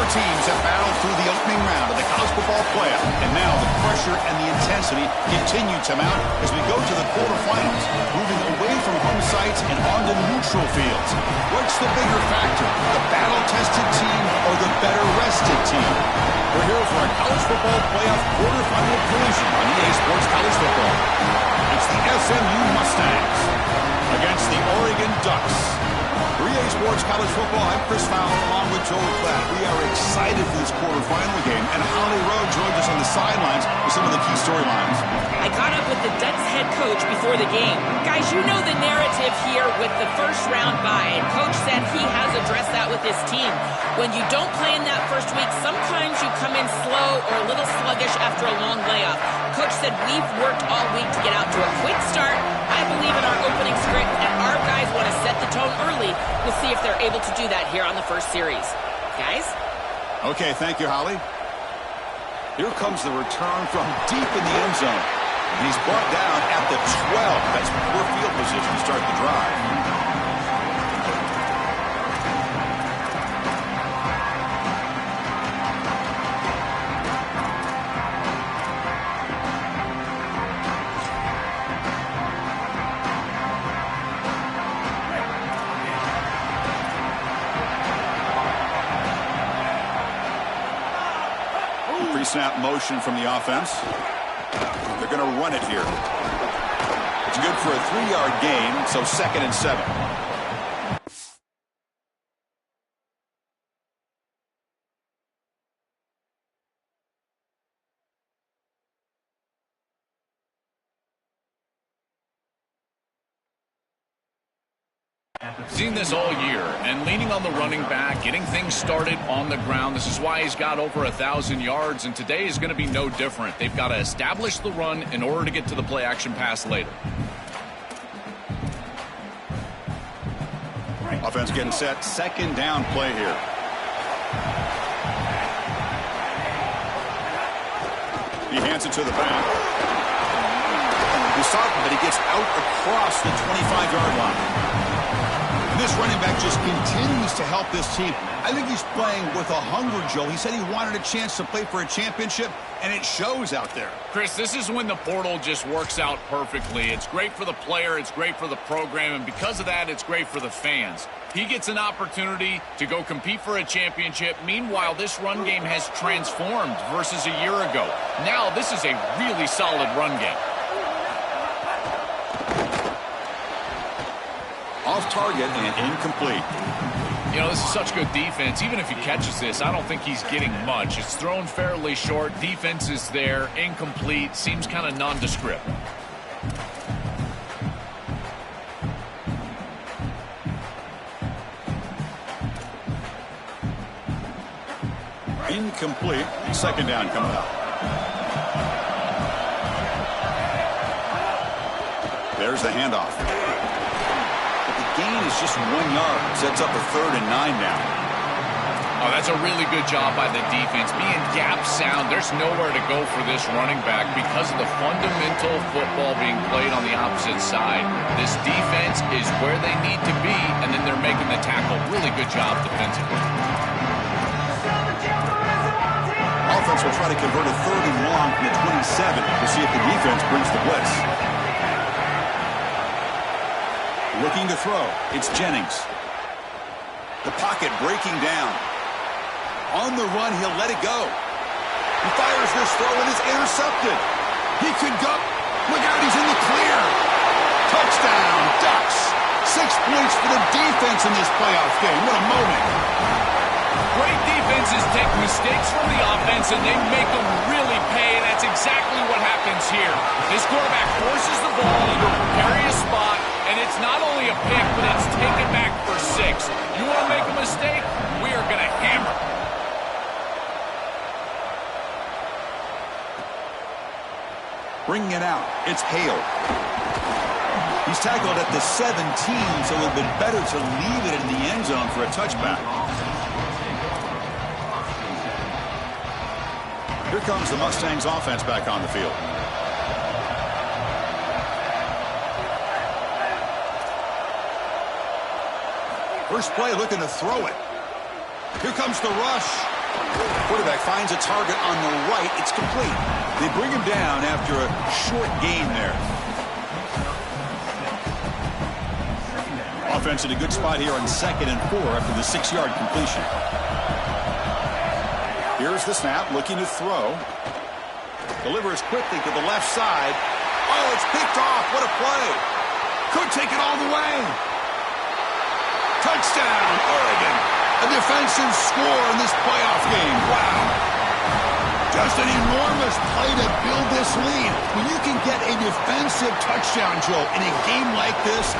teams have battled through the opening round of the college football playoff, and now the pressure and the intensity continue to mount as we go to the quarterfinals, moving away from home sites and onto neutral fields. What's the bigger factor, the battle-tested team or the better-rested team? We're here for a college football playoff quarterfinal collision on EA Sports College Football. It's the SMU Mustangs against the Oregon Ducks. For EA Sports College Football, I'm Chris Fowler along with Joel Klatt. We are excited for this quarterfinal game, and Holly Rowe joins us on the sidelines with some of the key storylines. I caught up with the Ducks head coach before the game. Guys, you know the narrative here with the first round bye, and coach said he has addressed that with his team. When you don't play in that first week, sometimes you come in slow or a little sluggish after a long layoff. Coach said we've worked all week to get out to a quick start. I believe in our opening script, and our guys want to set the tone early. We'll see if they're able to do that here on the first series. Guys? Okay, thank you, Holly. Here comes the return from deep in the end zone. And he's brought down at the 12. That's poor field position to start the drive. Pre-snap motion from the offense. They're going to run it here. It's good for a 3-yard gain, so 2nd and 7. Seen this all year, and leaning on the running back, getting things started on the ground. This is why he's got over 1,000 yards, and today is going to be no different. They've got to establish the run in order to get to the play-action pass later. Offense getting set. 2nd down play here. He hands it to the back. Usaka, but he gets out across the 25-yard line. This running back just continues to help this team. I think he's playing with a hunger, Joe. He said he wanted a chance to play for a championship, and it shows out there. Chris, this is when the portal just works out perfectly. It's great for the player, it's great for the program, and because of that, it's great for the fans. He gets an opportunity to go compete for a championship. Meanwhile, this run game has transformed versus a year ago. Now, this is a really solid run game. Off target and incomplete. You know, this is such good defense. Even if he catches this, I don't think he's getting much. It's thrown fairly short. Defense is there. Incomplete. Seems kind of nondescript. Incomplete. 2nd down coming up. There's the handoff. Gain is just 1 yard. Sets up a 3rd and 9 now. Oh, that's a really good job by the defense. Being gap sound, there's nowhere to go for this running back because of the fundamental football being played on the opposite side. This defense is where they need to be, and then they're making the tackle. Really good job defensively. Offense will try to convert a 3rd and long from the 27 to see if the defense brings the blitz. Looking to throw. It's Jennings. The pocket breaking down. On the run, he'll let it go. He fires this throw and is intercepted. He could go. Look out, he's in the clear. Touchdown, Ducks. 6 points for the defense in this playoff game. What a moment. Great defenses take mistakes from the offense and they make them really pay. That's exactly what happens here. This quarterback forces the ball into a precarious spot, and it's not only a pick, but it's taken back for 6. You want to make a mistake? We are going to hammer. Bringing it out. It's Hale. He's tackled at the 17, so it would have been better to leave it in the end zone for a touchback. Here comes the Mustangs offense back on the field. First play looking to throw it. Here comes the rush. Quarterback finds a target on the right. It's complete. They bring him down after a short gain there. Offense in a good spot here on 2nd and 4 after the 6-yard completion. Here's the snap, looking to throw. Delivers quickly to the left side. Oh, it's picked off. What a play. Could take it all the way. Touchdown, Oregon. A defensive score in this playoff game. Wow. Just an enormous play to build this lead. When you can get a defensive touchdown, Joe, in a game like this,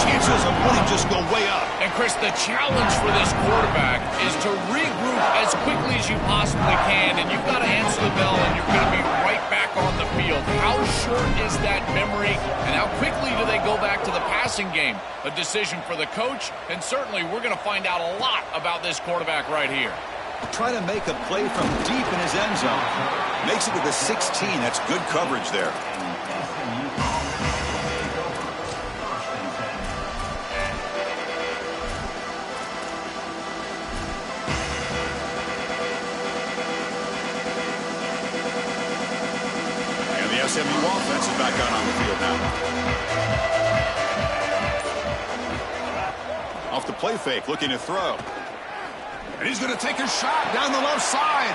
chances of winning just go way up. And, Chris, the challenge for this quarterback is to regroup as quickly as you possibly can, and you've got to answer the bell, and you're going to be right back on the field. How short is that memory, and how quickly do they go back to the passing game? A decision for the coach, and certainly we're going to find out a lot about this quarterback right here. Trying to make a play from deep in his end zone. Makes it to the 16. That's good coverage there. And the SMU offense is back out on the field now. Off the play fake, looking to throw. And he's going to take a shot down the left side.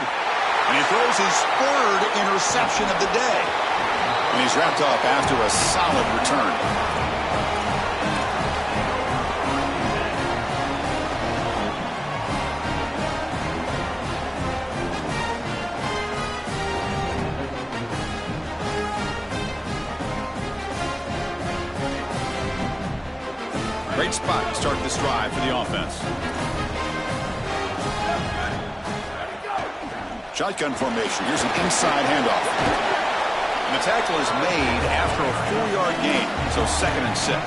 And he throws his 3rd interception of the day. And he's wrapped up after a solid return. Great spot to start this drive for the offense. Shotgun formation. Here's an inside handoff. And the tackle is made after a 4-yard gain, so 2nd and 6.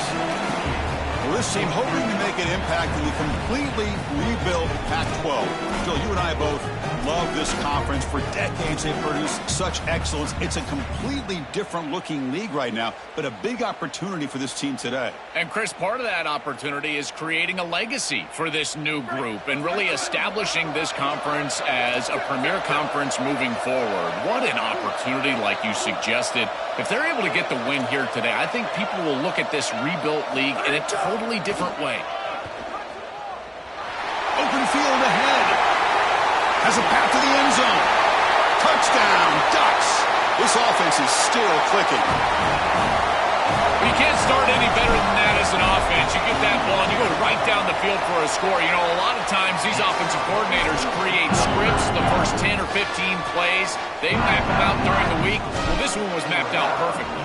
Well, this team hoping to make an impact in the completely rebuilt Pac-12. Phil, you and I both love this conference. For decades, they've produced such excellence. It's a completely different-looking league right now, but a big opportunity for this team today. And, Chris, part of that opportunity is creating a legacy for this new group and really establishing this conference as a premier conference moving forward. What an opportunity, like you suggested. If they're able to get the win here today, I think people will look at this rebuilt league in a totally different way. Open field ahead. Has a path to the end zone. Touchdown, Ducks. This offense is still clicking. You can't start any better than that as an offense. You get that ball and you go right down the field for a score. You know, a lot of times these offensive coordinators create scripts, the first 10 or 15 plays. They map them out during the week. Well, this one was mapped out perfectly.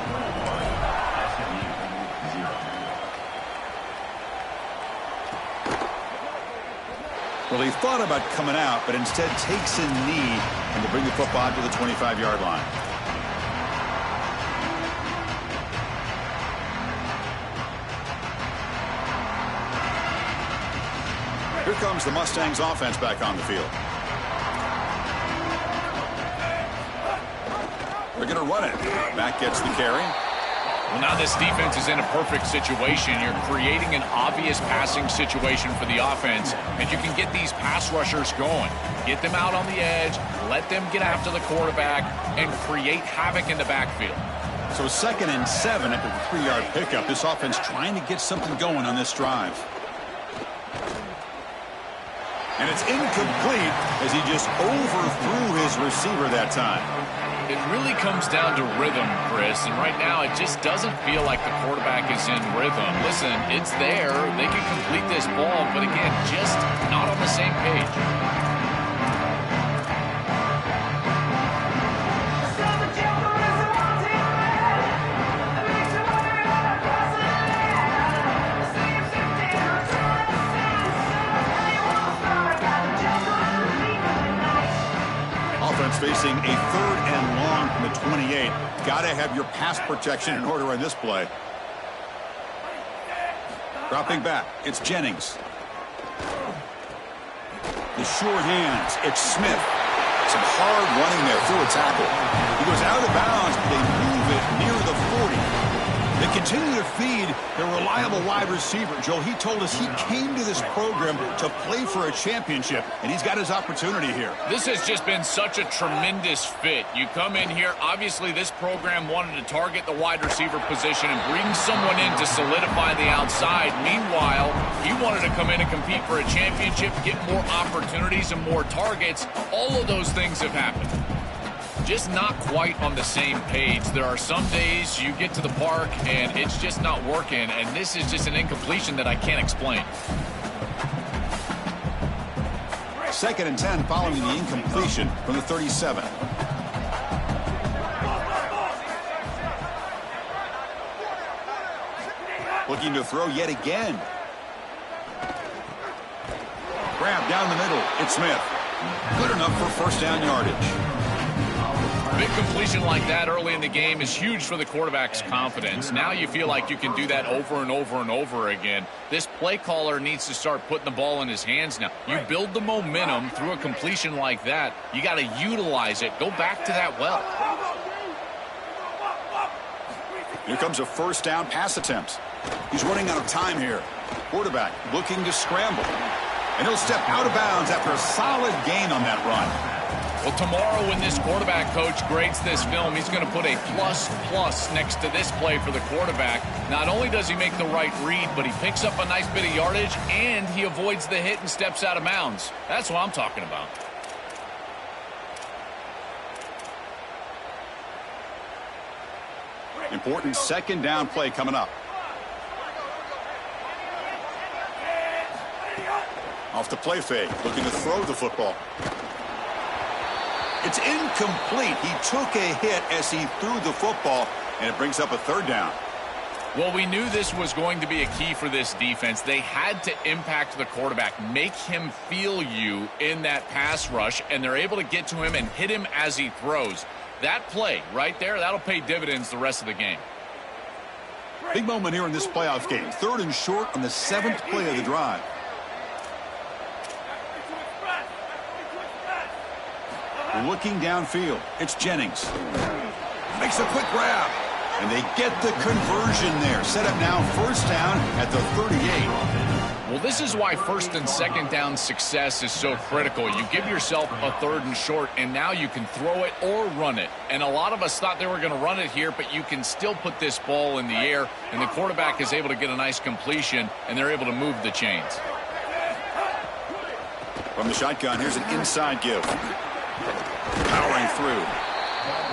Well, he thought about coming out, but instead takes a knee and to bring the football to the 25-yard line. Here comes the Mustangs offense back on the field. They're going to run it. Mack gets the carry. Well, now this defense is in a perfect situation. You're creating an obvious passing situation for the offense, and you can get these pass rushers going. Get them out on the edge, let them get after the quarterback, and create havoc in the backfield. So 2nd and 7 after the 3-yard pickup. This offense trying to get something going on this drive. And it's incomplete as he just overthrew his receiver that time. It really comes down to rhythm, Chris, and right now it just doesn't feel like the quarterback is in rhythm. Listen, it's there. They can complete this ball, but again, just not on the same page. Facing a 3rd and long from the 28. Got to have your pass protection in order on this play. Dropping back, it's Jennings. The short hands, it's Smith. Some hard running there through a tackle. He goes out of bounds, but they move it near the 40. They continue to feed their reliable wide receiver. Joe, he told us he came to this program to play for a championship, and he's got his opportunity here. This has just been such a tremendous fit. You come in here, obviously this program wanted to target the wide receiver position and bring someone in to solidify the outside. Meanwhile, he wanted to come in and compete for a championship, get more opportunities and more targets. All of those things have happened. Just not quite on the same page. There are some days you get to the park and it's just not working, and this is just an incompletion that I can't explain. 2nd and 10 following the incompletion from the 37. Looking to throw yet again. Grab down the middle. It's Smith. Good enough for first down yardage. Big completion like that early in the game is huge for the quarterback's confidence. Now you feel like you can do that over and over and over again. This play caller needs to start putting the ball in his hands now. You build the momentum through a completion like that. You got to utilize it. Go back to that well. Here comes a first down pass attempt. He's running out of time here. Quarterback looking to scramble. And he'll step out of bounds after a solid gain on that run. Well, tomorrow when this quarterback coach grades this film, he's going to put a plus next to this play for the quarterback. Not only does he make the right read, but he picks up a nice bit of yardage, and he avoids the hit and steps out of bounds. That's what I'm talking about. Important 2nd down play coming up. Off the play fake, looking to throw the football. It's incomplete. He took a hit as he threw the football, and it brings up a 3rd down. Well, we knew this was going to be a key for this defense. They had to impact the quarterback, make him feel you in that pass rush, and they're able to get to him and hit him as he throws. That play right there, that'll pay dividends the rest of the game. Big moment here in this playoff game. 3rd and short on the 7th play of the drive. Looking downfield, it's Jennings. Makes a quick grab, and they get the conversion there. Set up now, first down at the 38. Well, this is why 1st and 2nd down success is so critical. You give yourself a 3rd and short, and now you can throw it or run it. And a lot of us thought they were going to run it here, but you can still put this ball in the air, and the quarterback is able to get a nice completion, and they're able to move the chains. From the shotgun, here's an inside give. Powering through.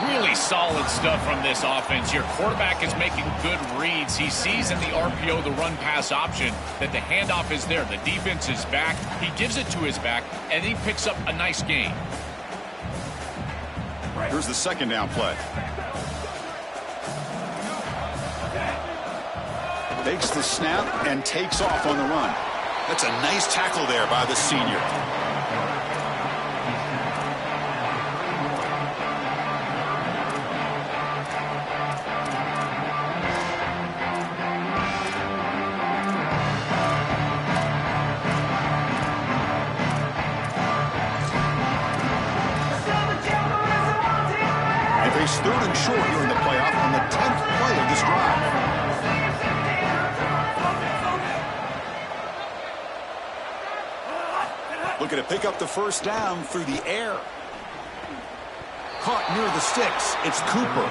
Really solid stuff from this offense. Your quarterback is making good reads. He sees in the RPO, the run-pass option, that the handoff is there. The defense is back. He gives it to his back, and he picks up a nice gain. Here's the 2nd down play. Takes the snap and takes off on the run. That's a nice tackle there by the senior. It's 3rd and short here in the playoff on the 10th play of this drive. Looking to pick up the first down through the air. Caught near the sticks. It's Cooper.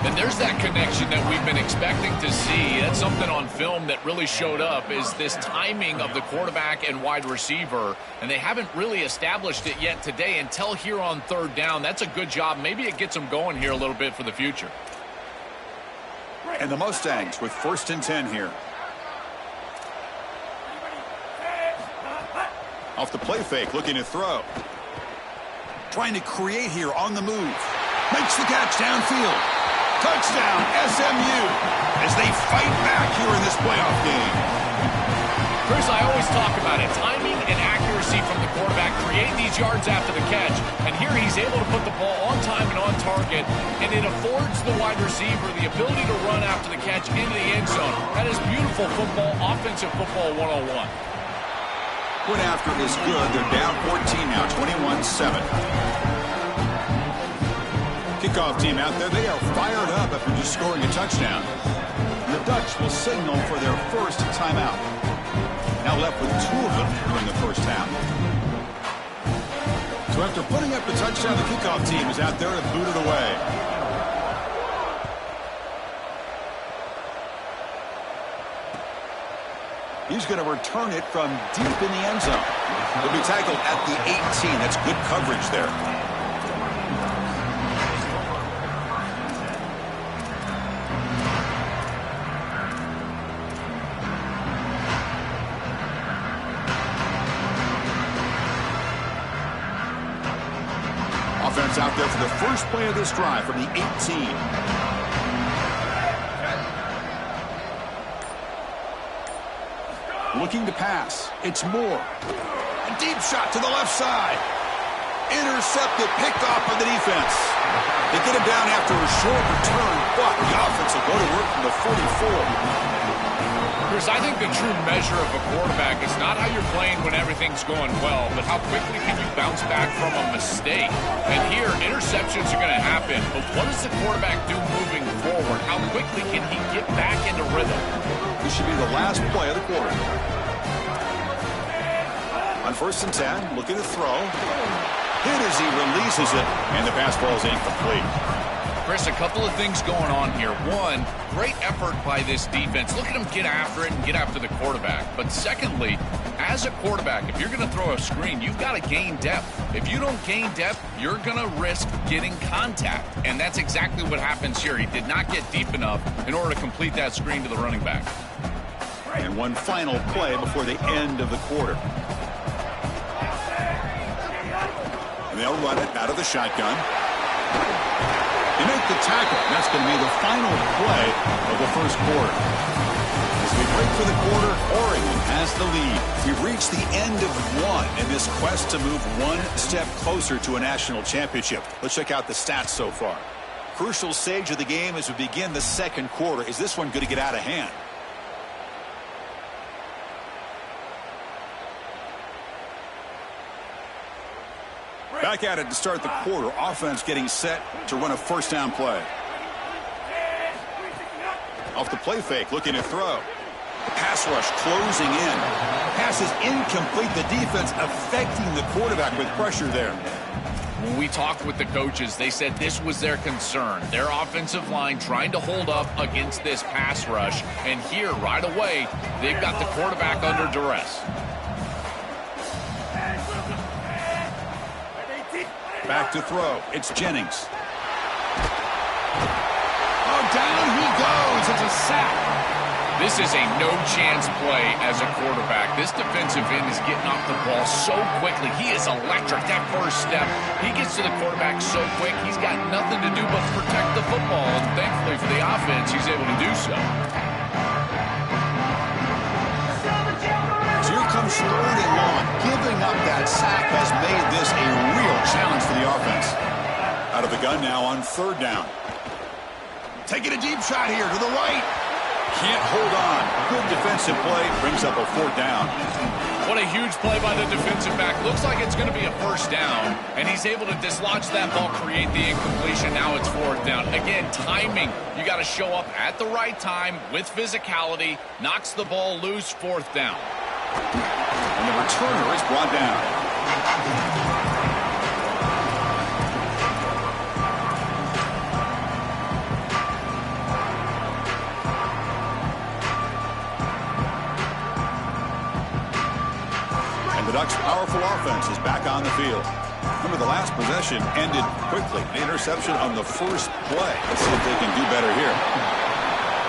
And there's that connection that we've been expecting to see. That's something on film that really showed up, is this timing of the quarterback and wide receiver. And they haven't really established it yet today until here on 3rd down. That's a good job. Maybe it gets them going here a little bit for the future. And the Mustangs with 1st and 10 here. Off the play fake, looking to throw. Trying to create here on the move. Makes the catch downfield. Touchdown, SMU, as they fight back here in this playoff game. Chris, I always talk about it. Timing and accuracy from the quarterback create these yards after the catch. And here he's able to put the ball on time and on target, and it affords the wide receiver the ability to run after the catch into the end zone. That is beautiful football, offensive football 101. Went after is good. They're down 14 now, 21-7. Kickoff team out there, they are fired up after just scoring a touchdown. Ducks will signal for their first timeout. Now left with 2 of them during the first half. So after putting up the touchdown, the kickoff team is out there to boot it away. He's going to return it from deep in the end zone. He'll be tackled at the 18. That's good coverage there. Offense out there for the first play of this drive from the 18. Looking to pass. It's Moore. A deep shot to the left side. Intercepted, picked off by the defense. They get him down after a short return, but the offense will go to work from the 44. Chris, I think the true measure of a quarterback is not how you're playing when everything's going well, but how quickly can you bounce back from a mistake. And here, interceptions are going to happen, but what does the quarterback do moving forward? How quickly can he get back into rhythm? This should be the last play of the quarter. On 1st and 10, looking to throw. Hit as he releases it, and the pass ball is incomplete. Chris, a couple of things going on here. One, great effort by this defense. Look at them get after it and get after the quarterback. But secondly, as a quarterback, if you're going to throw a screen, you've got to gain depth. If you don't gain depth, you're going to risk getting contact. And that's exactly what happens here. He did not get deep enough in order to complete that screen to the running back. And one final play before the end of the quarter. And they'll run it out of the shotgun. They make the tackle. That's going to be the final play of the first quarter. As we break for the quarter, Oregon has the lead. We've reached the end of one in this quest to move one step closer to a national championship. Let's check out the stats so far. Crucial stage of the game as we begin the second quarter. Is this one going to get out of hand? Back at it to start the quarter. Offense getting set to run a first down play. Off the play fake, looking to throw. Pass rush closing in. Pass is incomplete. The defense affecting the quarterback with pressure there. When we talked with the coaches, they said this was their concern. Their offensive line trying to hold up against this pass rush. And here, right away, they've got the quarterback under duress. Back to throw. It's Jennings. Oh, down he goes. It's a sack. This is a no-chance play as a quarterback. This defensive end is getting off the ball so quickly. He is electric. That first step, he gets to the quarterback so quick, he's got nothing to do but protect the football. And thankfully for the offense, he's able to do so. Comes 3rd and long. Giving up that sack has made this a real challenge for the offense. Out of the gun now on 3rd down. Taking a deep shot here to the right. Can't hold on. Good defensive play. Brings up a 4th down. What a huge play by the defensive back. Looks like it's going to be a first down. And he's able to dislodge that ball, create the incompletion. Now it's 4th down. Again, timing. You got to show up at the right time with physicality. Knocks the ball loose. 4th down. And the returner is brought down. And the Ducks' powerful offense is back on the field. Remember, the last possession ended quickly. The interception on the first play. Let's see if they can do better here.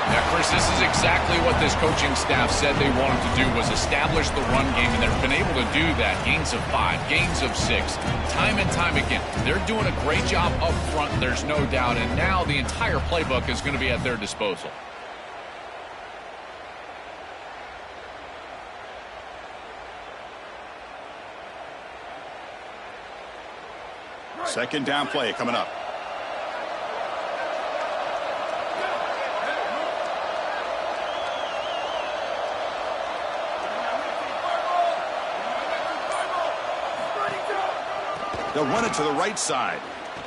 Yeah, Chris, this is exactly what this coaching staff said they wanted to do, was establish the run game, and they've been able to do that. Gains of 5, gains of 6, time and time again. They're doing a great job up front, there's no doubt, and now the entire playbook is going to be at their disposal. Second down play coming up. They'll run it to the right side.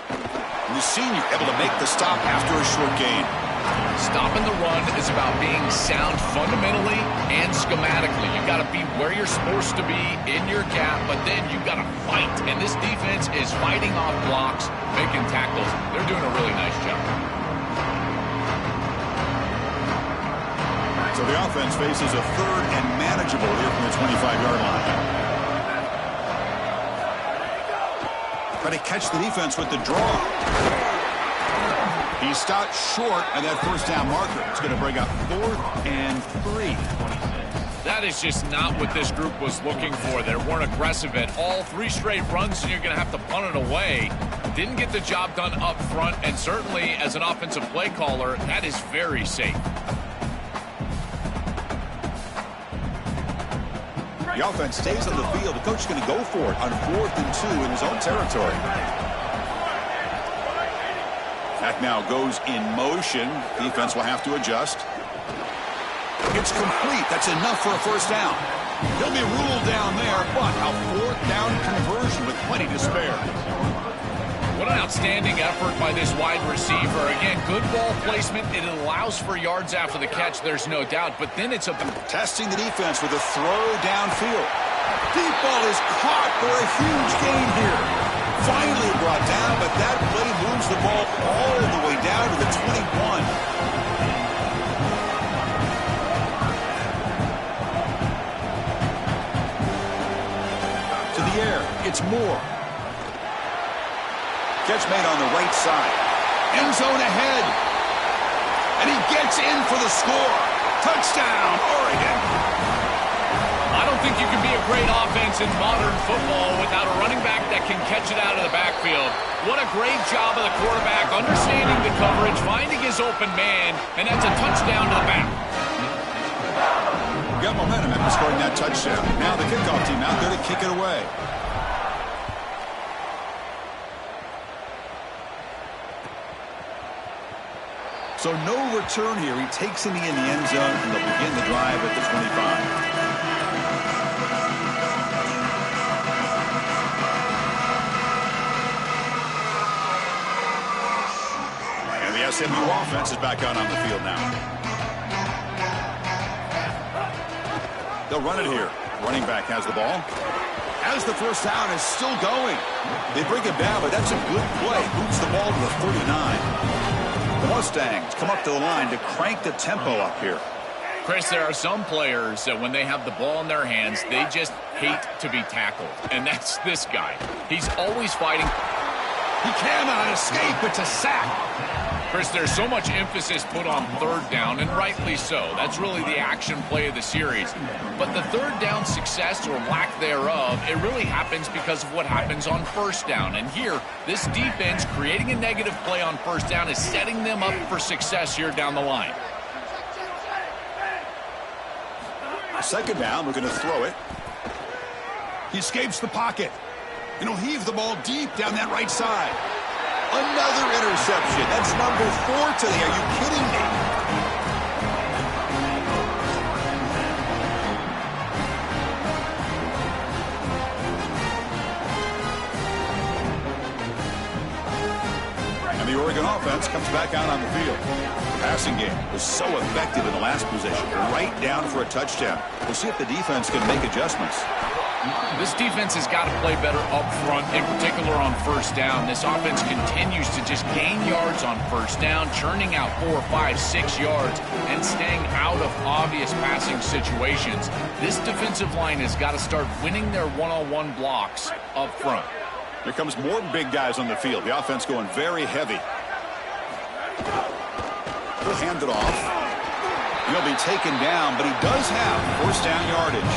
And the senior able to make the stop after a short gain. Stopping the run is about being sound fundamentally and schematically. You got to be where you're supposed to be in your gap, but then you got to fight. And this defense is fighting off blocks, making tackles. They're doing a really nice job. So the offense faces a third and manageable here from the 25-yard line. Try to catch the defense with the draw. He stopped short of that first down marker. It's going to bring up 4th and 3. That is just not what this group was looking for. They weren't aggressive at all. 3 straight runs, and you're going to have to punt it away. Didn't get the job done up front, and certainly as an offensive play caller, that is very safe. The offense stays on the field. The coach is going to go for it on 4th and 2 in his own territory. That now goes in motion. Defense will have to adjust. It's complete. That's enough for a first down. He'll be ruled down there, but a 4th down conversion with plenty to spare. What an outstanding effort by this wide receiver. Again, good ball placement. It allows for yards after the catch, there's no doubt, but then it's a... Testing the defense with a throw downfield. Deep ball is caught for a huge gain here. Finally brought down, but that play moves the ball all the way down to the 21. To the air, it's Moore. Catch made on the right side. End zone ahead. And he gets in for the score. Touchdown, Oregon. I don't think you can be a great offense in modern football without a running back that can catch it out of the backfield. What a great job of the quarterback, understanding the coverage, finding his open man, and that's a touchdown to the back. Got momentum after scoring that touchdown. Now the kickoff team out there to kick it away. So no return here. He takes him in the end zone, and they'll begin the drive at the 25. SMU offense is back out on the field now. They'll run it here. Running back has the ball. As the first down is still going. They bring him down, but that's a good play. Moves the ball to the 39. The Mustangs come up to the line to crank the tempo up here. Chris, there are some players that when they have the ball in their hands, they just hate to be tackled. And that's this guy. He's always fighting. He cannot escape. It's a sack. Chris, there's so much emphasis put on 3rd down, and rightly so. That's really the action play of the series. But the 3rd down success or lack thereof, it really happens because of what happens on 1st down. And here, this defense creating a negative play on 1st down is setting them up for success here down the line. 2nd down, we're going to throw it. He escapes the pocket. And he'll heave the ball deep down that right side. Another interception. That's number 4 today. Are you kidding me? And the Oregon offense comes back out on the field. The passing game was so effective in the last possession. Right down for a touchdown. We'll see if the defense can make adjustments. This defense has got to play better up front, in particular on 1st down. This offense continues to just gain yards on 1st down, churning out 4, 5, 6 yards, and staying out of obvious passing situations. This defensive line has got to start winning their one-on-one blocks up front. Here comes more big guys on the field. The offense going very heavy. He'll hand it off. He'll be taken down, but he does have 1st down yardage.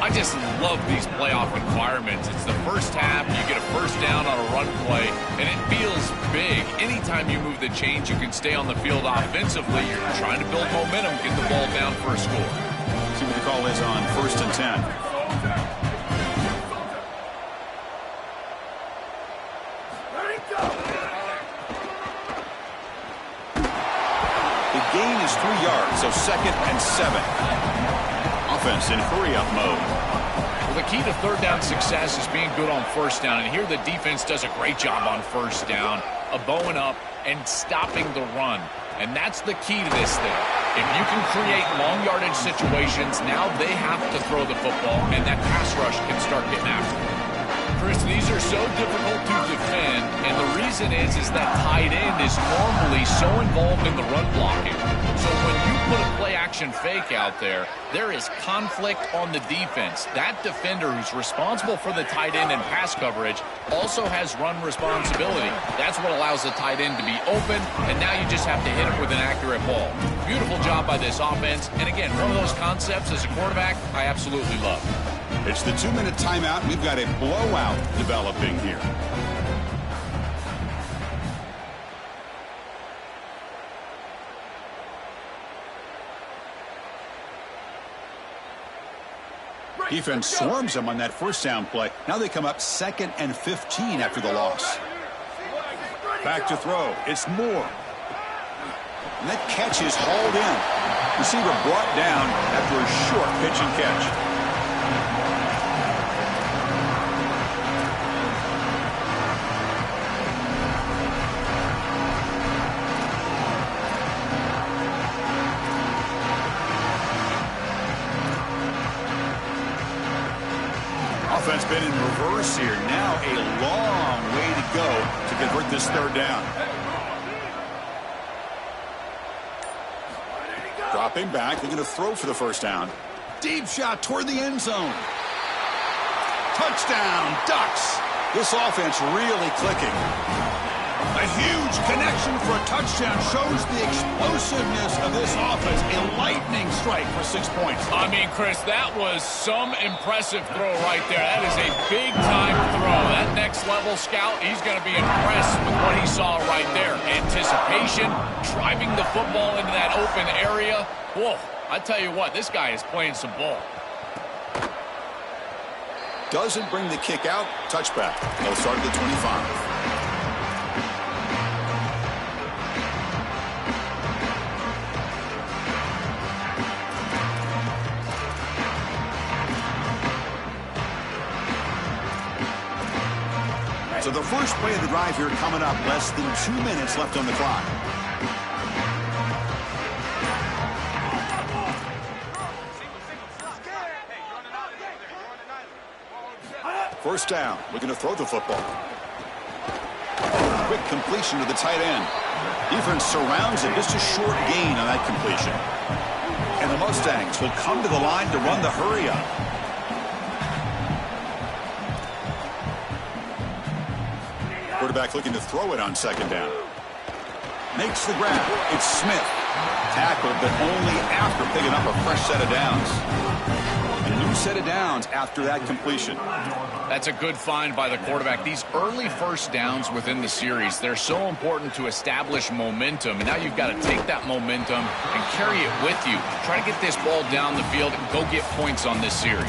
I just love these playoff environments. It's the first half, you get a 1st down on a run play, and it feels big. Anytime you move the chains, you can stay on the field offensively. You're trying to build momentum, get the ball down for a score. See what the call is on 1st and 10. The gain is 3 yards, so 2nd and 7. Offense in hurry-up mode. Well, the key to third down success is being good on first down. And here the defense does a great job on first down of bowing up and stopping the run. And that's the key to this thing. If you can create long yardage situations, now they have to throw the football, and that pass rush can start getting after it. Chris, these are so difficult to defend, and the reason is that tight end is normally so involved in the run blocking. So when you put a play-action fake out there, there is conflict on the defense. That defender who's responsible for the tight end and pass coverage also has run responsibility. That's what allows the tight end to be open, and now you just have to hit it with an accurate ball. Beautiful job by this offense, and again, one of those concepts as a quarterback I absolutely love. It's the 2-minute timeout. We've got a blowout developing here. Defense swarms them on that first down play. Now they come up 2nd and 15 after the loss. Back to throw. It's Moore. And that catch is hauled in. Receiver brought down after a short pitch and catch. Offense been in reverse here. Now a long way to go to convert this third down. Dropping back. They're going to throw for the first down. Deep shot toward the end zone. Touchdown, Ducks. This offense really clicking. A huge connection for a touchdown shows the explosiveness of this offense. A lightning strike for 6 points. I mean, Chris, that was some impressive throw right there. That is a big-time throw. That next-level scout, he's going to be impressed with what he saw right there. Anticipation, driving the football into that open area. Whoa, I tell you what, this guy is playing some ball. Doesn't bring the kick out. Touchback. They'll start at the 25. So the first play of the drive here coming up. Less than 2 minutes left on the clock. First down. We're going to throw the football. Quick completion to the tight end. Defense surrounds it. Just a short gain on that completion. And the Mustangs will come to the line to run the hurry up. Quarterback looking to throw it on second down. Makes the grab. It's Smith. Tackled, but only after picking up a fresh set of downs. A new set of downs after that completion. That's a good find by the quarterback. These early first downs within the series, they're so important to establish momentum. And now you've got to take that momentum and carry it with you. Try to get this ball down the field and go get points on this series.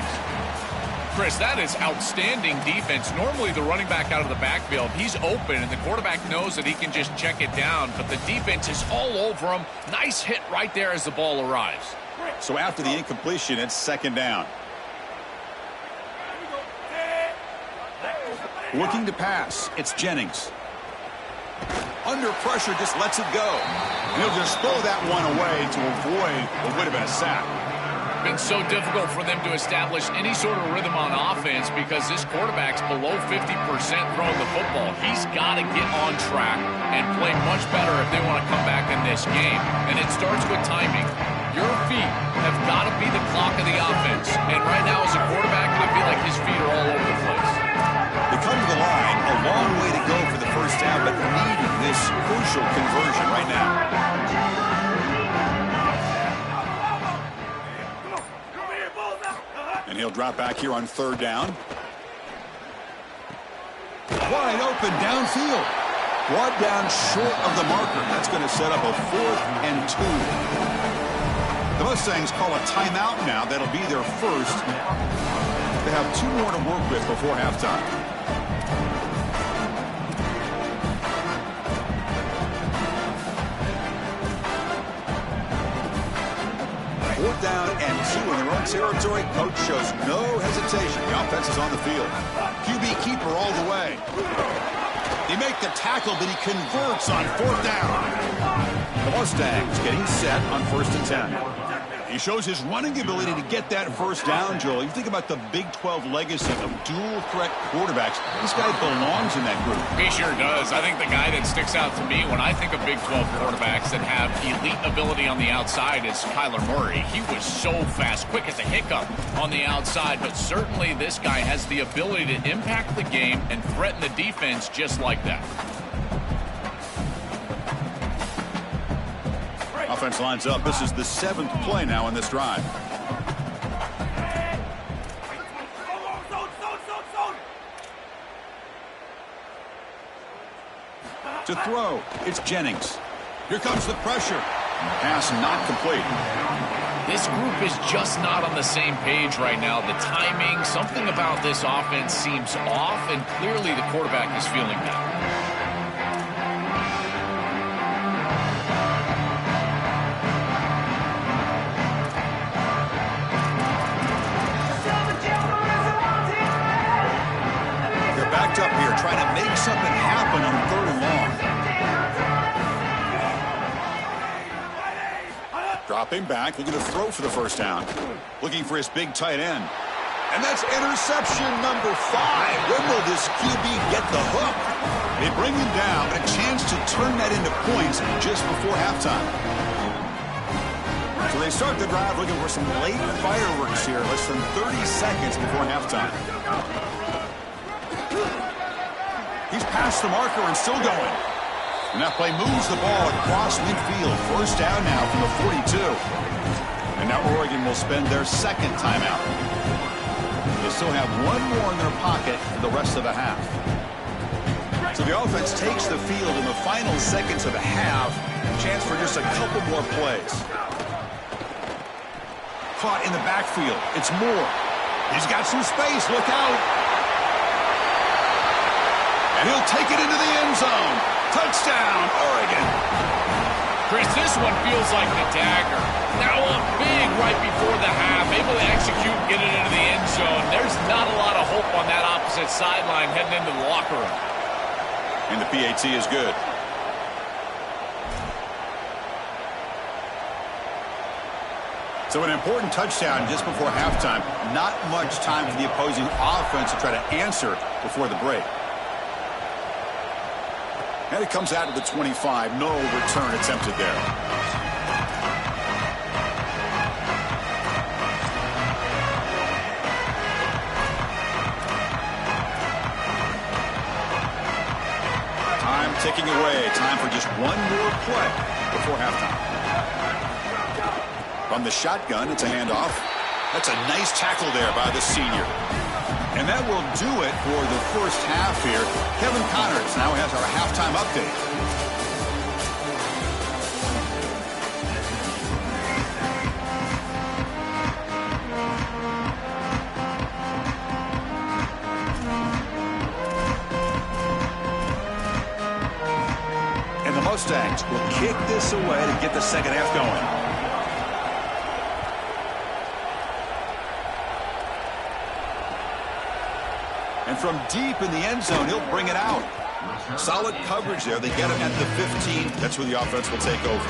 Chris, that is outstanding defense. Normally the running back out of the backfield, he's open, and the quarterback knows that he can just check it down, but the defense is all over him. Nice hit right there as the ball arrives. So after the incompletion, it's second down. Looking to pass. It's Jennings. Under pressure, just lets it go. And he'll just throw that one away to avoid what would have been a sack. Been so difficult for them to establish any sort of rhythm on offense because this quarterback's below 50% throwing the football. He's got to get on track and play much better if they want to come back in this game. And it starts with timing. Your feet have got to be the clock of the offense. And right now as a quarterback, I feel like his feet are all over the place. They come to the line, a long way to go for the first down, but needing this crucial conversion right now. And he'll drop back here on third down. Wide open downfield. Brought down short of the marker. That's going to set up a 4th and 2. The Mustangs call a timeout now. That'll be their first. They have 2 more to work with before halftime. Fourth down and 2 in their own territory, coach shows no hesitation. The offense is on the field. QB keeper all the way. They make the tackle, but he converts on 4th down. The Mustangs getting set on 1st and 10. He shows his running ability to get that first down, Joel. You think about the Big 12 legacy of dual-threat quarterbacks. This guy belongs in that group. He sure does. I think the guy that sticks out to me when I think of Big 12 quarterbacks that have elite ability on the outside is Kyler Murray. He was so fast, quick as a hiccup on the outside, but certainly this guy has the ability to impact the game and threaten the defense just like that. Offense lines up. This is the 7th play now in this drive. To throw, it's Jennings. Here comes the pressure. Pass not complete. This group is just not on the same page right now. The timing, something about this offense seems off, and clearly the quarterback is feeling that. Up here trying to make something happen on 3rd and long. Dropping back, looking to throw for the first down. Looking for his big tight end. And that's interception number 5. When will this QB get the hook? They bring him down, but a chance to turn that into points just before halftime. So they start the drive looking for some late fireworks here, less than 30 seconds before halftime. He's past the marker and still going. And that play moves the ball across midfield. First down now from the 42. And now Oregon will spend their 2nd timeout. They still have one more in their pocket for the rest of the half. So the offense takes the field in the final seconds of the half. Chance for just a couple more plays. Caught in the backfield. It's Moore. He's got some space. Look out. And he'll take it into the end zone. Touchdown, Oregon. Chris, this one feels like the dagger. Now up big right before the half, able to execute and get it into the end zone. There's not a lot of hope on that opposite sideline heading into the locker room. And the PAT is good. So an important touchdown just before halftime. Not much time for the opposing offense to try to answer before the break. And it comes out to the 25. No return attempted there. Time ticking away. Time for just one more play before halftime. From the shotgun, it's a handoff. That's a nice tackle there by the senior. And that will do it for the first half here. Kevin Connors now has our halftime update. And the Mustangs will kick this away to get the second half going. And from deep in the end zone, he'll bring it out. Solid coverage there. They get him at the 15. That's where the offense will take over.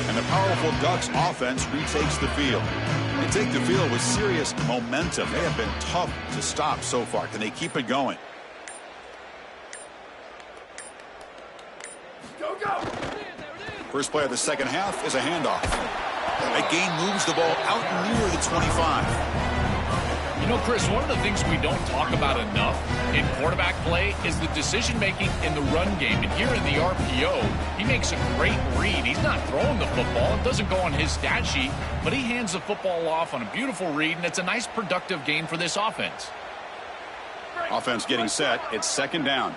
And the powerful Ducks offense retakes the field. They take the field with serious momentum. They have been tough to stop so far. Can they keep it going? First play of the second half is a handoff. That gain moves the ball out near the 25. You know, Chris, one of the things we don't talk about enough in quarterback play is the decision-making in the run game. And here in the RPO, he makes a great read. He's not throwing the football. It doesn't go on his stat sheet, but he hands the football off on a beautiful read, and it's a nice productive gain for this offense. Offense getting set. It's second down.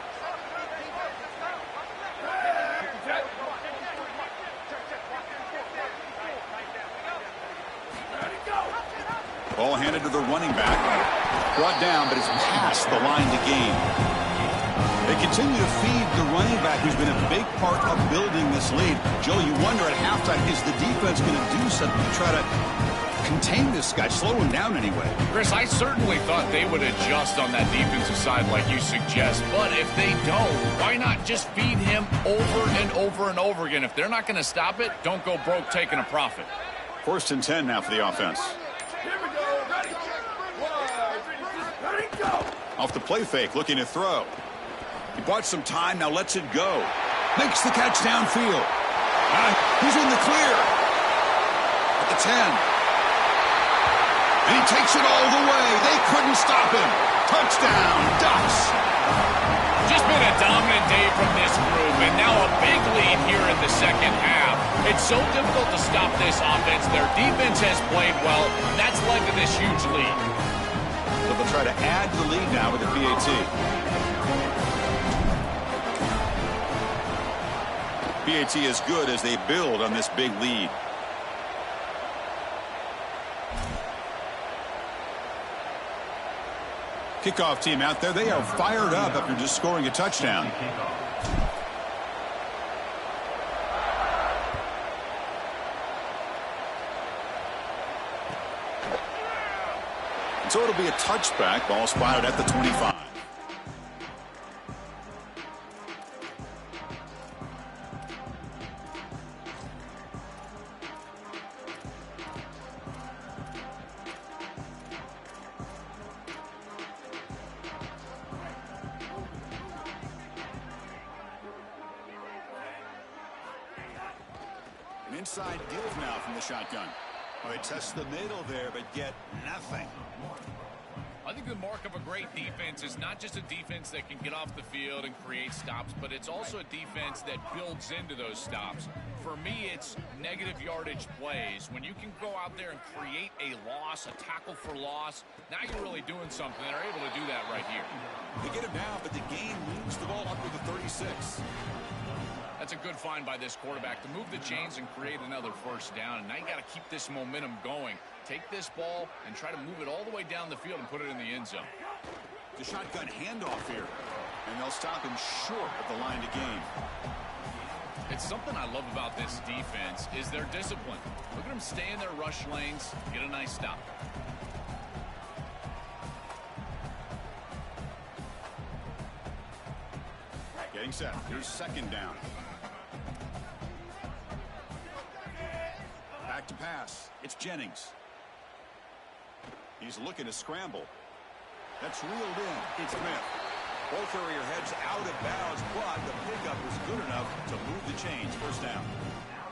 Ball handed to the running back. Brought down, but it's past the line to gain. They continue to feed the running back, who's been a big part of building this lead. Joe, you wonder at halftime, is the defense going to do something to try to contain this guy, slow him down anyway? Chris, I certainly thought they would adjust on that defensive side like you suggest, but if they don't, why not just feed him over and over and over again? If they're not going to stop it, don't go broke taking a profit. 1st and 10 now for the offense. Here we go. Ready. 1, 2, 3, go. Off the play fake, looking to throw. He bought some time, now lets it go. Makes the catch downfield. He's in the clear. At the 10. And he takes it all the way. They couldn't stop him. Touchdown, Ducks. Just been a dominant day from this group, and now a big lead here in the second half. It's so difficult to stop this offense. Their defense has played well, and that's led to this huge lead. So they'll try to add to the lead now with the PAT. PAT is good as they build on this big lead. Kickoff team out there. They are fired up after just scoring a touchdown. So it'll be a touchback. Ball spotted at the 25. An inside give now from the shotgun. Well, they test the middle there, but get nothing. I think the mark of a great defense is not just a defense that can get off the field and create stops, but it's also a defense that builds into those stops. For me, it's negative yardage plays. When you can go out there and create a loss, a tackle for loss, now you're really doing something. They're able to do that right here. They get him down, but the gain moves the ball up to the 36. That's a good find by this quarterback to move the chains and create another first down. And now you got to keep this momentum going. Take this ball and try to move it all the way down the field and put it in the end zone. The shotgun handoff here. And they'll stop him short of the line to gain. It's something I love about this defense is their discipline. Look at them stay in their rush lanes, get a nice stop. Getting set. Here's second down. Back to pass. It's Jennings. He's looking to scramble. That's reeled in. It's Smith. Both area heads out of bounds, but the pickup was good enough to move the chains. First down.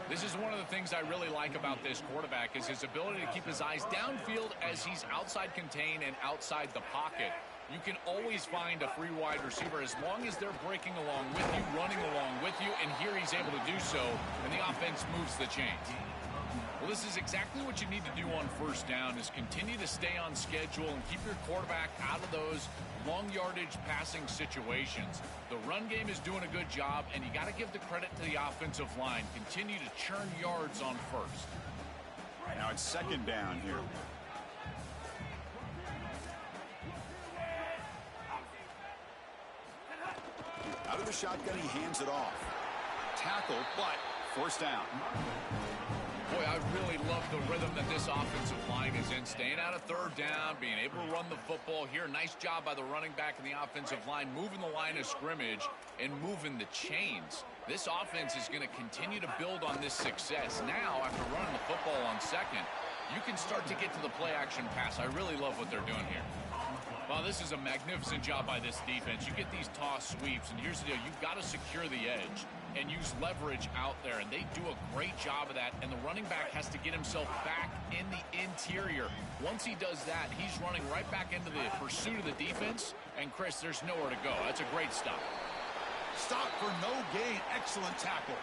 This is one of the things I really like about this quarterback is his ability to keep his eyes downfield as he's outside contained and outside the pocket. You can always find a free wide receiver as long as they're breaking along with you, running along with you, and here he's able to do so, and the offense moves the chains. Well, this is exactly what you need to do on first down is continue to stay on schedule and keep your quarterback out of those long yardage passing situations. The run game is doing a good job, and you got to give the credit to the offensive line. Continue to churn yards on first. Now it's second down here. Out of the shotgun, he hands it off. Tackle, but first down. Boy, I really love the rhythm that this offensive line is in. Staying out of third down, being able to run the football here. Nice job by the running back and the offensive line, moving the line of scrimmage and moving the chains. This offense is going to continue to build on this success. Now, after running the football on second, you can start to get to the play-action pass. I really love what they're doing here. Well, this is a magnificent job by this defense. You get these toss sweeps, and here's the deal. You've got to secure the edge and use leverage out there, and they do a great job of that, and the running back has to get himself back in the interior. Once he does that, he's running right back into the pursuit of the defense, and, Chris, there's nowhere to go. That's a great stop. Stop for no gain. Excellent tackle.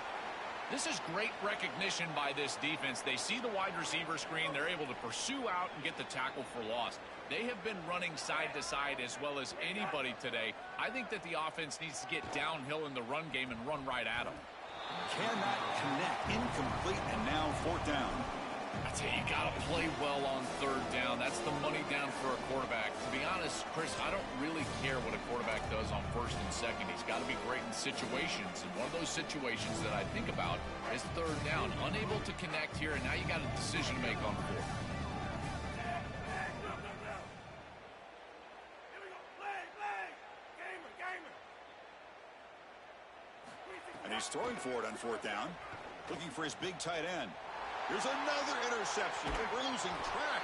This is great recognition by this defense. They see the wide receiver screen. They're able to pursue out and get the tackle for loss. They have been running side to side as well as anybody today. I think that the offense needs to get downhill in the run game and run right at them. Cannot connect. Incomplete, and now fourth down. I tell you, you got to play well on third down. That's the money down for a quarterback. To be honest, Chris, I don't really care what a quarterback does on first and second. He's got to be great in situations. And one of those situations that I think about is third down. Unable to connect here, and now you got a decision to make on fourth. And he's throwing for it on fourth down. Looking for his big tight end. Here's another interception. We're losing track.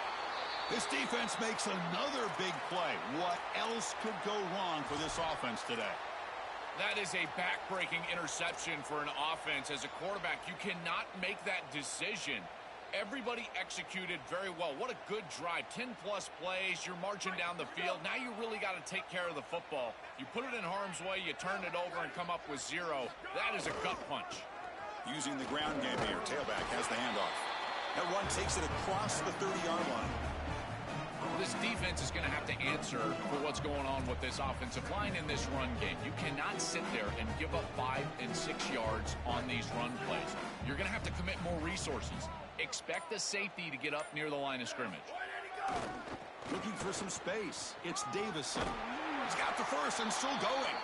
This defense makes another big play. What else could go wrong for this offense today? That is a back-breaking interception for an offense. As a quarterback, you cannot make that decision. Everybody executed very well. What a good drive. 10-plus plays. You're marching down the field. Now you really got to take care of the football. You put it in harm's way, you turn it over and come up with zero. That is a gut punch. Using the ground game here. Tailback has the handoff. That run takes it across the 30-yard line. This defense is going to have to answer for what's going on with this offensive line in this run game. You cannot sit there and give up 5 and 6 yards on these run plays. You're going to have to commit more resources. Expect the safety to get up near the line of scrimmage. Looking for some space. It's Davison. He's got the first and still going.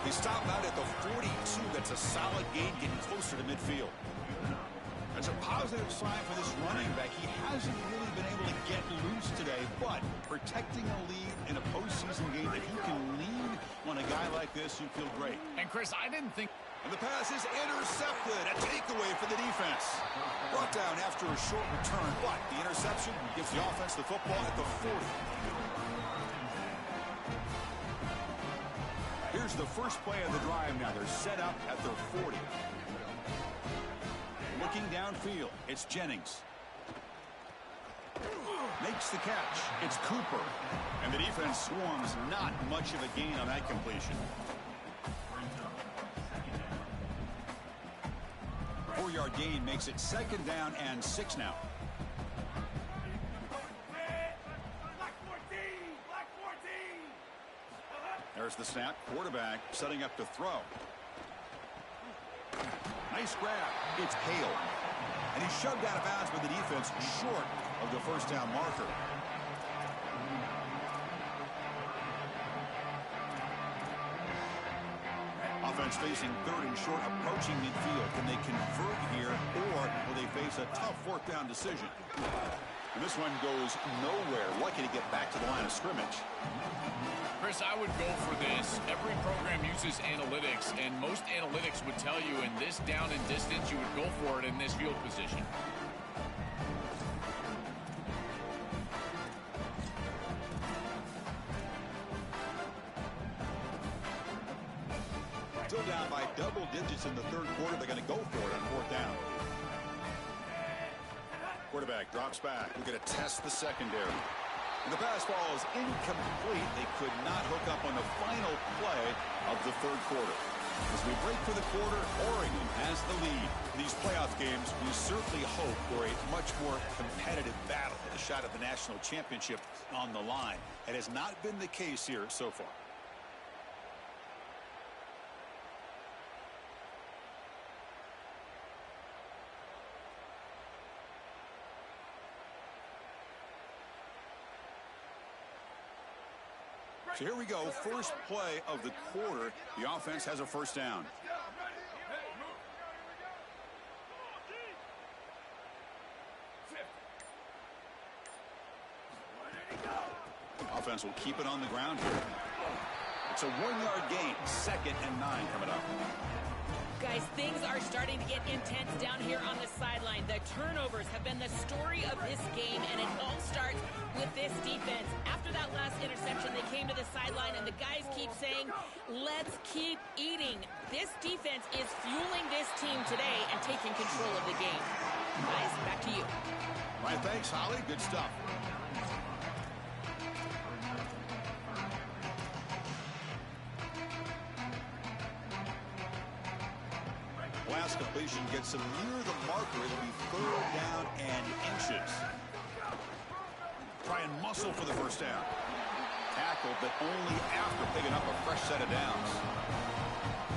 He stopped out at the 42. That's a solid gain, getting closer to midfield. That's a positive sign for this running back. He hasn't really been able to get loose today, but protecting a lead in a postseason game, if you can lean on a guy like this, you feel great. And, Chris, I didn't think... And the pass is intercepted. A takeaway for the defense. Brought down after a short return, but the interception gives the offense the football at the 40. Here's the first play of the drive now. They're set up at their 40. Looking downfield, it's Jennings. Makes the catch. It's Cooper. And the defense swarms. Not much of a gain on that completion. 4-yard gain makes it second down and 6 now. There's the snap. Quarterback setting up to throw. Nice grab. It's Hale. And he's shoved out of bounds by the defense short of the first down marker. Offense facing third and short, approaching midfield. Can they convert here, or will they face a tough fourth down decision? And this one goes nowhere. Lucky to get back to the line of scrimmage. Chris, I would go for this. Every program uses analytics, and most analytics would tell you in this down and distance, you would go for it in this field position. Still down by double digits in the third quarter. They're going to go for it on fourth down. Quarterback drops back. We're going to test the secondary. And the pass ball is incomplete. They could not hook up on the final play of the third quarter. As we break for the quarter, Oregon has the lead. In these playoff games, we certainly hope for a much more competitive battle with a shot at the national championship on the line. It has not been the case here so far. So here we go, first play of the quarter. The offense has a first down. Offense will keep it on the ground here. It's a 1-yard gain, 2nd and 9 coming up. Guys, things are starting to get intense down here on the sideline. The turnovers have been the story of this game, and it all starts with this defense. After that last interception, they came to the sideline, and the guys keep saying, let's keep eating. This defense is fueling this team today and taking control of the game. Guys, back to you. All right, thanks, Holly. Good stuff. Last completion gets him near the marker. It'll be 3rd down and inches. Try and muscle for the first down. Tackle, but only after picking up a fresh set of downs.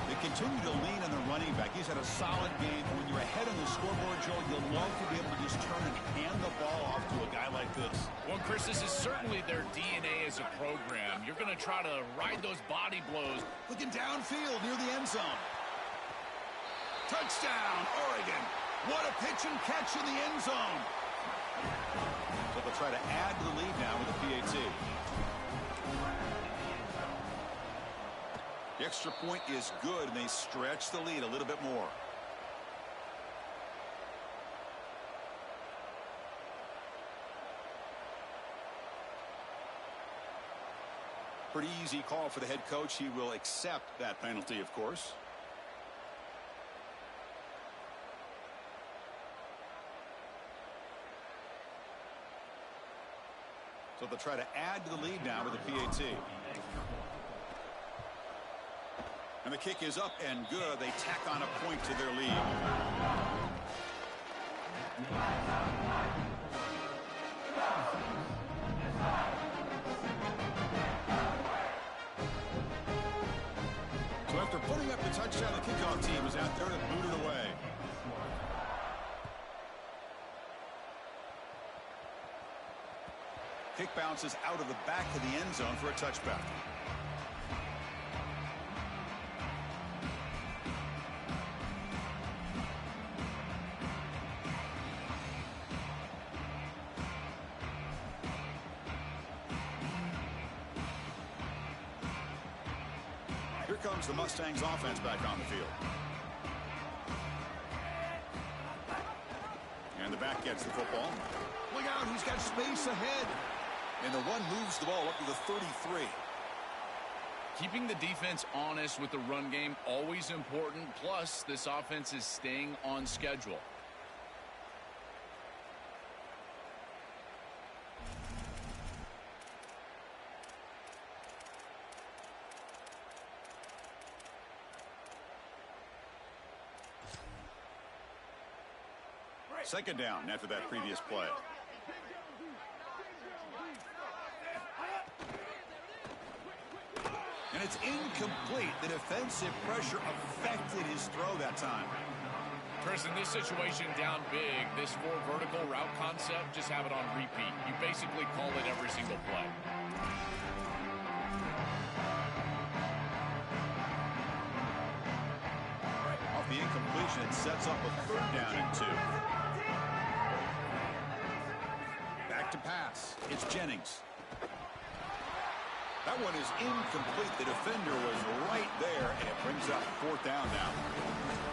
They continue to lean on the running back. He's had a solid game. When you're ahead on the scoreboard, Joe, you'll love to be able to just turn and hand the ball off to a guy like this. Well, Chris, this is certainly their DNA as a program. You're going to try to ride those body blows. Looking downfield near the end zone. Touchdown, Oregon. What a pitch and catch in the end zone. So they'll try to add to the lead now with a PAT. The extra point is good, and they stretch the lead a little bit more. Pretty easy call for the head coach. He will accept that penalty, of course. So they'll try to add to the lead now with a PAT. And the kick is up and good. They tack on a point to their lead. So after putting up the touchdown, the kickoff team is out there to boot it away. Kick bounces out of the back of the end zone for a touchback. Here comes the Mustangs offense back on the field. And the back gets the football. Look out, he's got space ahead. And the run moves the ball up to the 33. Keeping the defense honest with the run game, always important. Plus, this offense is staying on schedule. Second down after that previous play. And it's incomplete. The defensive pressure affected his throw that time. Chris, in this situation down big, this 4 vertical route concept, just have it on repeat. You basically call it every single play. Off the incompletion, it sets up a 3rd down and 2. Back to pass. It's Jennings. That one is incomplete. The defender was right there, and it brings up 4th down now.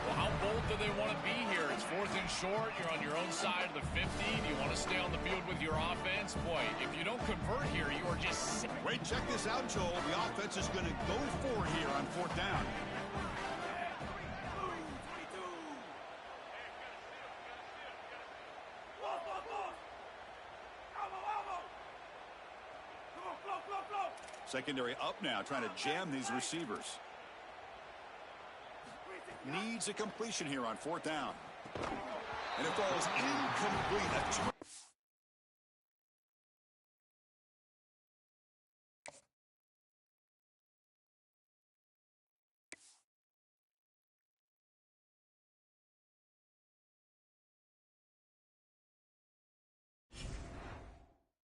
Well, how bold do they want to be here? It's 4th and short. You're on your own side of the 50. Do you want to stay on the field with your offense? Boy, if you don't convert here, you are just... Wait, check this out, Joel. The offense is going to go for it here on 4th down. Secondary up now, trying to jam these receivers. Needs a completion here on 4th down. And it falls incomplete.